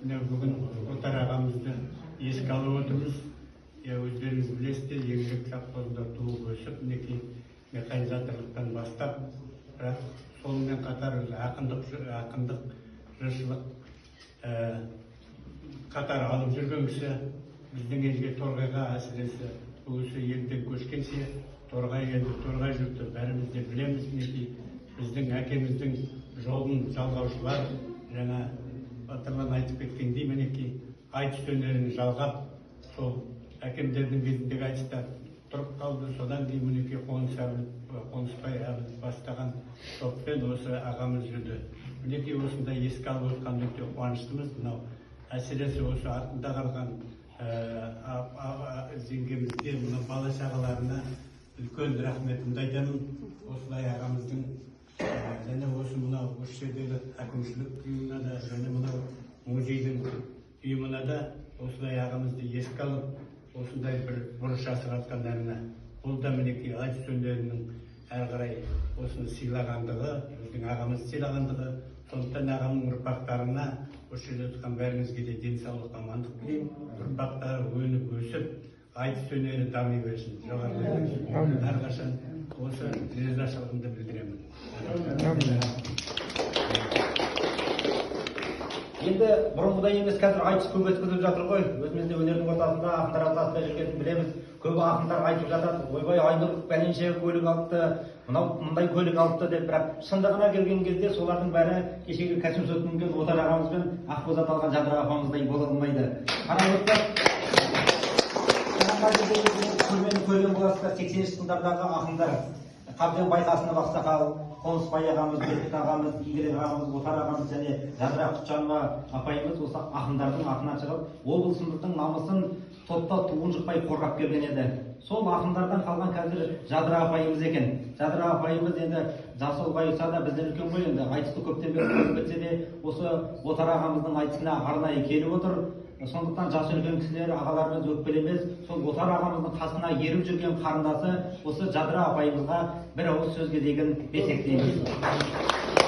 бүгін Отар ағамызды еске алып отырмыз. Өздеріңіз білесіздер, еңбек совхозында туып өсіп, мінекей механизаторлықтан бастап, бірақ сонымен қатар ақындық, жыршылық қатар алып жүрген кісі, біздің елге Торғайға әсіресе бұл кісі елден көшкенше, Торғай елді, Торғай жұрты бәріміз де білеміз, мінекей біздің әкеміздің жолын жалғаушылар, жаңа батырлан айтып кеткендей, мінекей айтыс өнерін жалғап, сол әкемдердің кезіндегі айтыстар тұрып қалды. Содан кейін мінекей Қонысбай Әбілов бастаған топпен осы ағамыз жүрді. Мінекей осында еске алып отқан өте қуаныштымыз. Мынау әсіресе осы артында қалған жеңгемізге, мына бала шағаларына үлкен рахметімді айтамын. Осылай ағамыздың және осы мынау осы жердегі әкімшілік ұйымына да, және мынау музейдің ұйымына да осылай ағамызды еске алып, осындай бір бұрыш асыратқандарына, бұл да мінекей айтыс өнерінің әрі қарай осыны сыйлағандығы, біздің ағамыз сыйлағандығы. Сондықтан ағамның ұрпақтарына, осы жерде отырған бәріңізге де денсаулық, амандық тілеймін. Ұрпақтары өніп өсіп, айтыс өнері дами берсін. Жоғары әрқашан осы ризашылығымды білдіремін. Енді бұрынғыдай емес, қазір айтыс көп өткізіліп жатыр ғой. Өзімізде өнердің ортасында ақындар атасында жүргенін білеміз. Көп ақындар айтып жатады, ойбай Айнұр бәленше көлік алыпты, мынау мындай көлік алыпты деп, бірақ шындығына келген кезде солардың бәрі кешегі кәсіп сотынген Отар ағамыз бен Ақбоз аталған Жадыра апамыздай бола алмайды. Қарап отырсақ, көрген боласыздар, 80-ші жылдардағы ақындар, Қабден Байқасынов ақсақал, Қонысбай ағамыз, Бекет ағамыз, Игілік ағамыз, Отар ағамыз және Жадыра Құтжанова апайымыз осы ақындардың атынан шығып, облысымыздың намысын топта туын жықпай қорғап келген еді. Сол ақындардан қалған қазір Жадыра апайымыз екен. Жадыра апайымыз енді жасы ұлғайса да бізден үлкен ғой, енді айтысты көптен бері көріп кетсе де, осы Отар ағамыздың айтысына арнайы келіп отыр. Сондықтан жасы үлкен кісілер, ағаларымыз өкпелемес, сол Отар ағамыздың қасына еріп жүрген қарындасы осы Жадыра апайымызға бір ауыз сөз кезегін берсек дейміз.